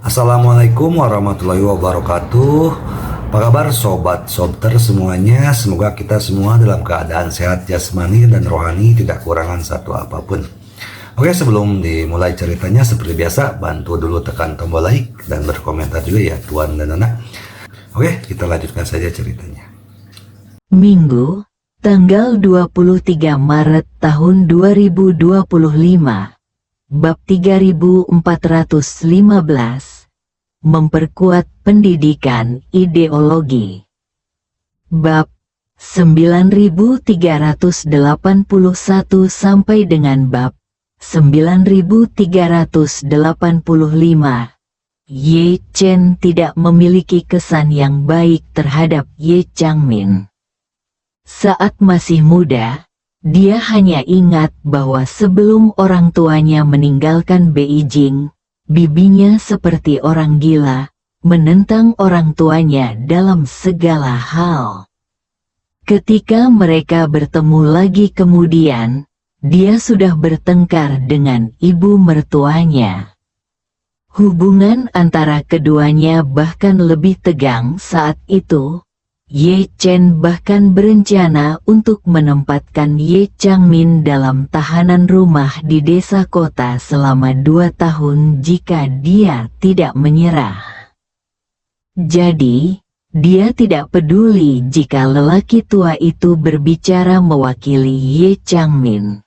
Assalamualaikum warahmatullahi wabarakatuh. Apa kabar sobat sobter semuanya? Semoga kita semua dalam keadaan sehat jasmani dan rohani, tidak kurangan satu apapun. Oke, sebelum dimulai ceritanya seperti biasa, bantu dulu tekan tombol like dan berkomentar juga ya Tuan dan Anak. Oke, kita lanjutkan saja ceritanya. Minggu, tanggal 23 Maret tahun 2025. Bab 3415. Memperkuat pendidikan ideologi. Bab 9381 sampai dengan bab 9385. Ye Chen tidak memiliki kesan yang baik terhadap Ye Changmin. Saat masih muda, dia hanya ingat bahwa sebelum orang tuanya meninggalkan Beijing, bibinya seperti orang gila, menentang orang tuanya dalam segala hal. Ketika mereka bertemu lagi kemudian, dia sudah bertengkar dengan ibu mertuanya. Hubungan antara keduanya bahkan lebih tegang saat itu. Ye Chen bahkan berencana untuk menempatkan Ye Changmin dalam tahanan rumah di desa kota selama 2 tahun jika dia tidak menyerah. Jadi, dia tidak peduli jika lelaki tua itu berbicara mewakili Ye Changmin.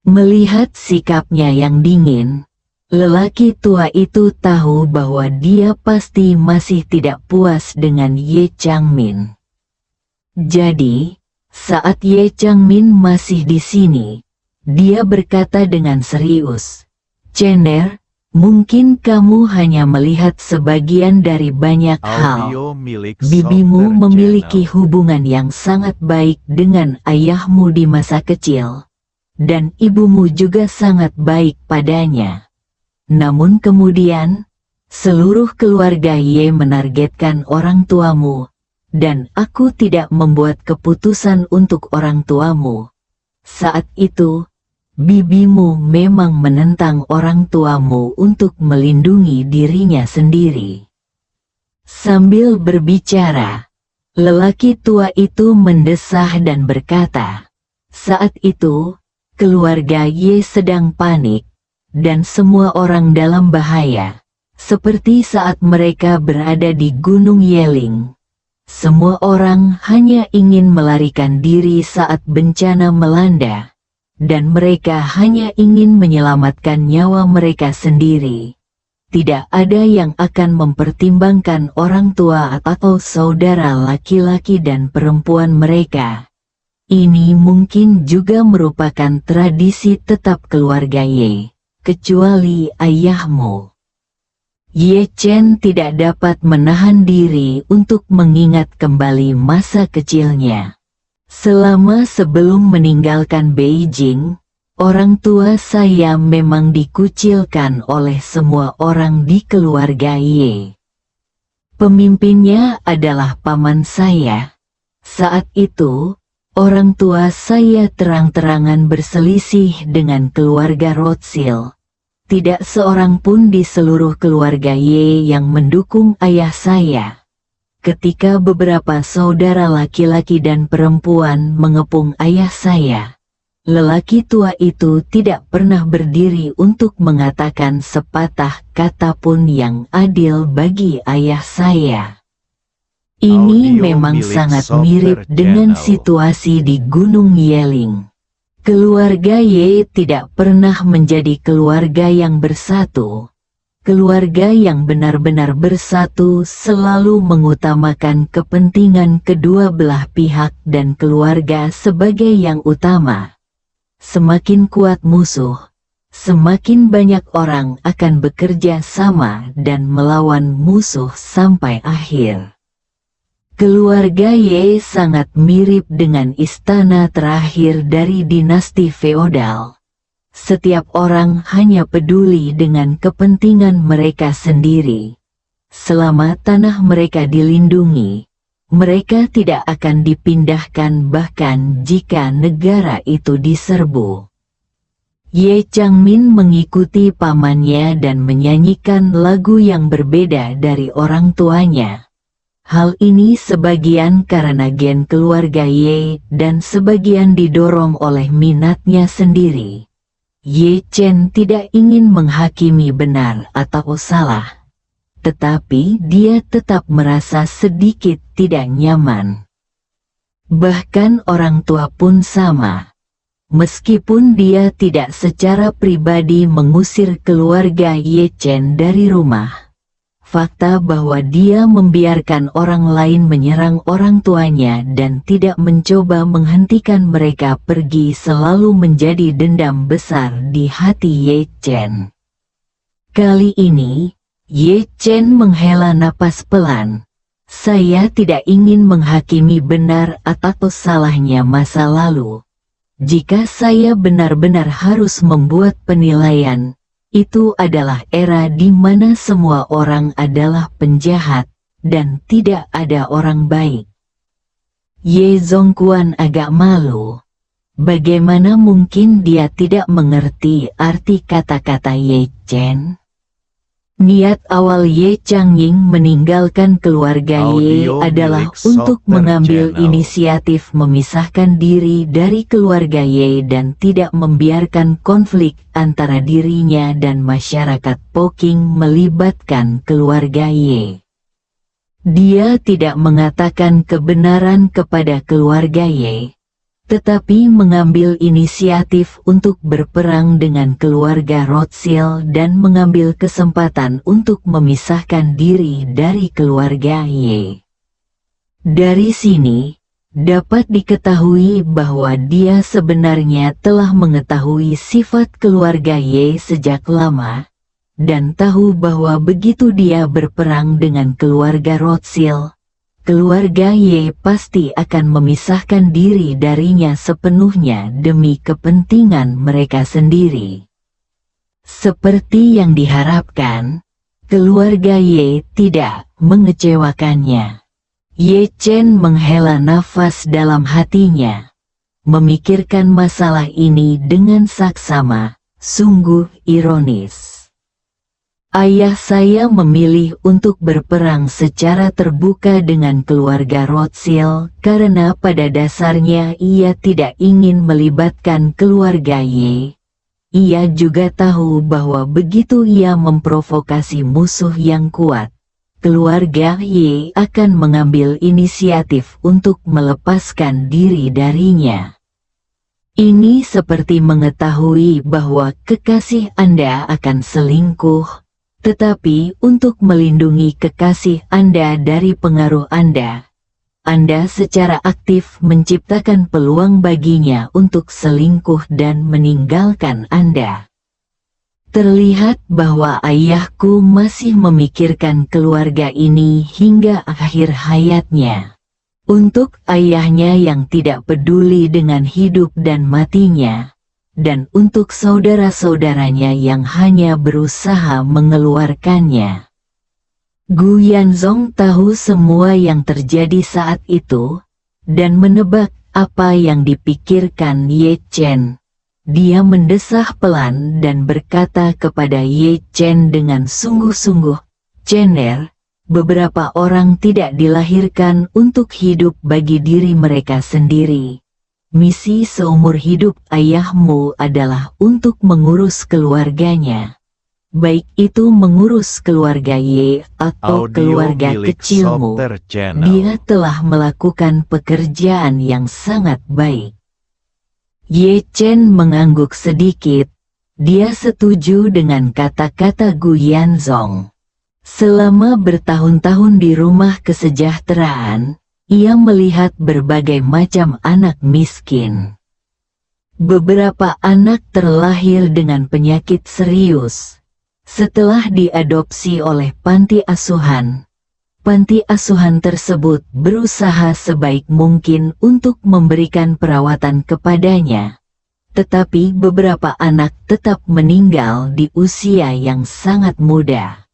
Melihat sikapnya yang dingin, lelaki tua itu tahu bahwa dia pasti masih tidak puas dengan Ye Changmin. Jadi, saat Ye Changmin masih di sini, dia berkata dengan serius, "Chener, mungkin kamu hanya melihat sebagian dari banyak hal. Bibimu memiliki hubungan yang sangat baik dengan ayahmu di masa kecil, dan ibumu juga sangat baik padanya. Namun kemudian, seluruh keluarga Ye menargetkan orang tuamu, dan aku tidak membuat keputusan untuk orang tuamu. Saat itu, bibimu memang menentang orang tuamu untuk melindungi dirinya sendiri." Sambil berbicara, lelaki tua itu mendesah dan berkata, "Saat itu, keluarga Ye sedang panik, dan semua orang dalam bahaya, seperti saat mereka berada di Gunung Yeling. Semua orang hanya ingin melarikan diri saat bencana melanda, dan mereka hanya ingin menyelamatkan nyawa mereka sendiri. Tidak ada yang akan mempertimbangkan orang tua atau saudara laki-laki dan perempuan mereka. Ini mungkin juga merupakan tradisi tetap keluarga Ye, kecuali ayahmu." Ye Chen tidak dapat menahan diri untuk mengingat kembali masa kecilnya. Selama sebelum meninggalkan Beijing, orang tua saya memang dikucilkan oleh semua orang di keluarga Ye. Pemimpinnya adalah paman saya. Saat itu, orang tua saya terang-terangan berselisih dengan keluarga Rothschild. Tidak seorang pun di seluruh keluarga Ye yang mendukung ayah saya. Ketika beberapa saudara laki-laki dan perempuan mengepung ayah saya, lelaki tua itu tidak pernah berdiri untuk mengatakan sepatah kata pun yang adil bagi ayah saya. Ini memang sangat mirip dengan situasi di Gunung Yeling. Keluarga Ye tidak pernah menjadi keluarga yang bersatu. Keluarga yang benar-benar bersatu selalu mengutamakan kepentingan kedua belah pihak dan keluarga sebagai yang utama. Semakin kuat musuh, semakin banyak orang akan bekerja sama dan melawan musuh sampai akhir. Keluarga Ye sangat mirip dengan istana terakhir dari dinasti feodal. Setiap orang hanya peduli dengan kepentingan mereka sendiri. Selama tanah mereka dilindungi, mereka tidak akan dipindahkan bahkan jika negara itu diserbu. Ye Changmin mengikuti pamannya dan menyanyikan lagu yang berbeda dari orang tuanya. Hal ini sebagian karena gen keluarga Ye dan sebagian didorong oleh minatnya sendiri. Ye Chen tidak ingin menghakimi benar atau salah, tetapi dia tetap merasa sedikit tidak nyaman. Bahkan orang tua pun sama. Meskipun dia tidak secara pribadi mengusir keluarga Ye Chen dari rumah, fakta bahwa dia membiarkan orang lain menyerang orang tuanya dan tidak mencoba menghentikan mereka pergi selalu menjadi dendam besar di hati Ye Chen. Kali ini, Ye Chen menghela napas pelan. Saya tidak ingin menghakimi benar atau salahnya masa lalu. Jika saya benar-benar harus membuat penilaian, itu adalah era di mana semua orang adalah penjahat, dan tidak ada orang baik. Ye Zongquan agak malu. Bagaimana mungkin dia tidak mengerti arti kata-kata Ye Chen? Niat awal Ye Changying meninggalkan keluarga Ye adalah untuk mengambil inisiatif memisahkan diri dari keluarga Ye dan tidak membiarkan konflik antara dirinya dan masyarakat Poking melibatkan keluarga Ye. Dia tidak mengatakan kebenaran kepada keluarga Ye, tetapi mengambil inisiatif untuk berperang dengan keluarga Rothschild dan mengambil kesempatan untuk memisahkan diri dari keluarga Ye. Dari sini, dapat diketahui bahwa dia sebenarnya telah mengetahui sifat keluarga Ye sejak lama, dan tahu bahwa begitu dia berperang dengan keluarga Rothschild, keluarga Ye pasti akan memisahkan diri darinya sepenuhnya demi kepentingan mereka sendiri. Seperti yang diharapkan, keluarga Ye tidak mengecewakannya. Ye Chen menghela nafas dalam hatinya, memikirkan masalah ini dengan saksama, sungguh ironis. Ayah saya memilih untuk berperang secara terbuka dengan keluarga Rothschild karena pada dasarnya ia tidak ingin melibatkan keluarga Ye. Ia juga tahu bahwa begitu ia memprovokasi musuh yang kuat, keluarga Ye akan mengambil inisiatif untuk melepaskan diri darinya. Ini seperti mengetahui bahwa kekasih Anda akan selingkuh, tetapi untuk melindungi kekasih Anda dari pengaruh Anda secara aktif menciptakan peluang baginya untuk selingkuh dan meninggalkan Anda. Terlihat bahwa ayahku masih memikirkan keluarga ini hingga akhir hayatnya. Untuk ayahnya yang tidak peduli dengan hidup dan matinya, dan untuk saudara-saudaranya yang hanya berusaha mengeluarkannya. Gu Yanzong tahu semua yang terjadi saat itu, dan menebak apa yang dipikirkan Ye Chen. Dia mendesah pelan dan berkata kepada Ye Chen dengan sungguh-sungguh, "Chener, beberapa orang tidak dilahirkan untuk hidup bagi diri mereka sendiri. Misi seumur hidup ayahmu adalah untuk mengurus keluarganya. Baik itu mengurus keluarga Ye atau keluarga kecilmu. Dia telah melakukan pekerjaan yang sangat baik." Ye Chen mengangguk sedikit. Dia setuju dengan kata-kata Gu Yanzong. Selama bertahun-tahun di rumah kesejahteraan, ia melihat berbagai macam anak miskin. Beberapa anak terlahir dengan penyakit serius. Setelah diadopsi oleh panti asuhan tersebut berusaha sebaik mungkin untuk memberikan perawatan kepadanya. Tetapi beberapa anak tetap meninggal di usia yang sangat muda.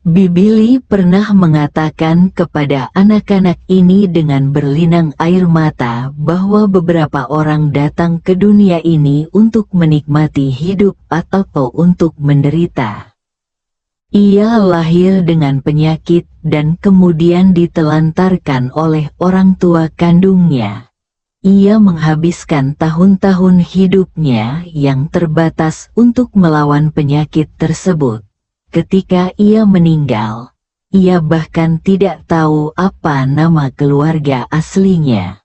Bibi Li pernah mengatakan kepada anak-anak ini dengan berlinang air mata bahwa beberapa orang datang ke dunia ini untuk menikmati hidup atau untuk menderita. Ia lahir dengan penyakit dan kemudian ditelantarkan oleh orang tua kandungnya. Ia menghabiskan tahun-tahun hidupnya yang terbatas untuk melawan penyakit tersebut. Ketika ia meninggal, ia bahkan tidak tahu apa nama keluarga aslinya.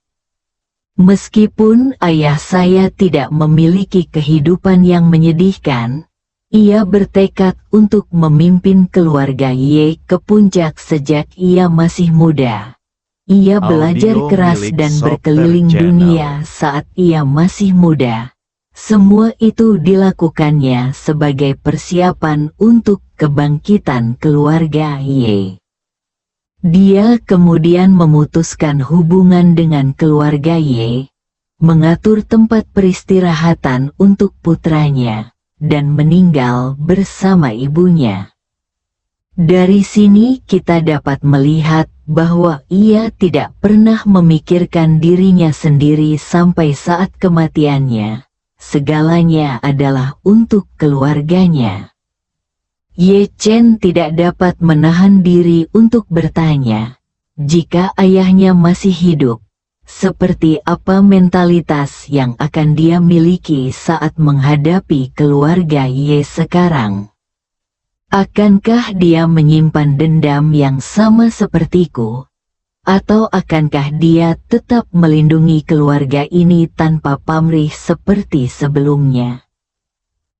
Meskipun ayah saya tidak memiliki kehidupan yang menyedihkan, ia bertekad untuk memimpin keluarga Ye ke puncak sejak ia masih muda. Ia belajar keras dan berkeliling dunia saat ia masih muda. Semua itu dilakukannya sebagai persiapan untuk kebangkitan keluarga Ye. Dia kemudian memutuskan hubungan dengan keluarga Ye, mengatur tempat peristirahatan untuk putranya, dan meninggal bersama ibunya. Dari sini kita dapat melihat bahwa ia tidak pernah memikirkan dirinya sendiri sampai saat kematiannya. Segalanya adalah untuk keluarganya. Ye Chen tidak dapat menahan diri untuk bertanya, jika ayahnya masih hidup, seperti apa mentalitas yang akan dia miliki saat menghadapi keluarga Ye sekarang? Akankah dia menyimpan dendam yang sama sepertiku? Atau akankah dia tetap melindungi keluarga ini tanpa pamrih seperti sebelumnya?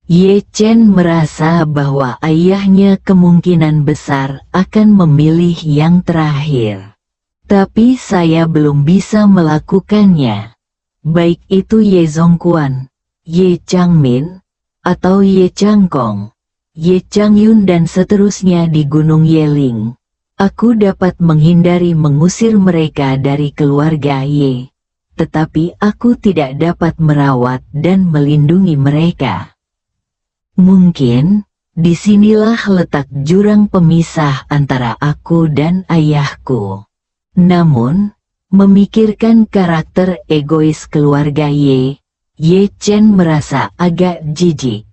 Ye Chen merasa bahwa ayahnya kemungkinan besar akan memilih yang terakhir. Tapi saya belum bisa melakukannya. Baik itu Ye Zongquan, Ye Changmin, atau Ye Changkong, Ye Changyun dan seterusnya di Gunung Yeling. Aku dapat menghindari mengusir mereka dari keluarga Ye, tetapi aku tidak dapat merawat dan melindungi mereka. Mungkin, disinilah letak jurang pemisah antara aku dan ayahku. Namun, memikirkan karakter egois keluarga Ye, Ye Chen merasa agak jijik.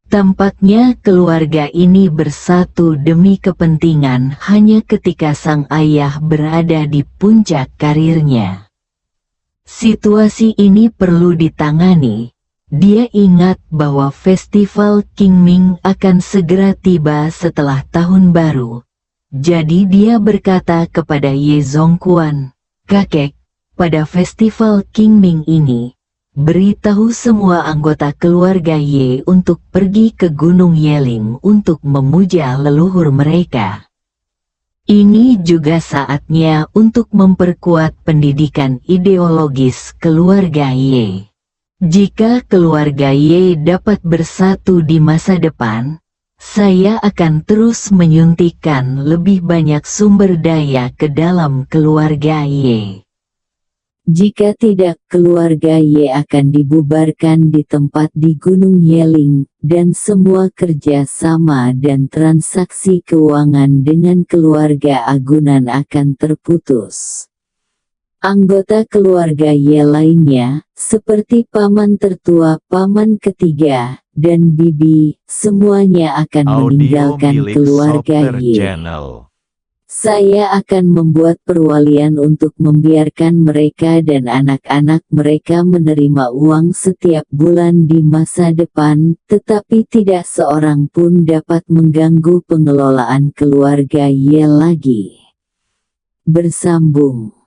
Tampaknya keluarga ini bersatu demi kepentingan hanya ketika sang ayah berada di puncak karirnya. Situasi ini perlu ditangani. Dia ingat bahwa festival Qingming akan segera tiba setelah tahun baru. Jadi dia berkata kepada Ye Zongquan, "Kakek, pada festival Qingming ini, beritahu semua anggota keluarga Ye untuk pergi ke Gunung Yeling untuk memuja leluhur mereka." Ini juga saatnya untuk memperkuat pendidikan ideologis keluarga Ye. Jika keluarga Ye dapat bersatu di masa depan, saya akan terus menyuntikkan lebih banyak sumber daya ke dalam keluarga Ye. Jika tidak, keluarga Ye akan dibubarkan di tempat di Gunung Yeling, dan semua kerja sama dan transaksi keuangan dengan keluarga agunan akan terputus. Anggota keluarga Ye lainnya, seperti paman tertua, paman ketiga, dan bibi, semuanya akan meninggalkan keluarga Ye. Saya akan membuat perwalian untuk membiarkan mereka dan anak-anak mereka menerima uang setiap bulan di masa depan, tetapi tidak seorang pun dapat mengganggu pengelolaan keluarga Ye lagi. Bersambung.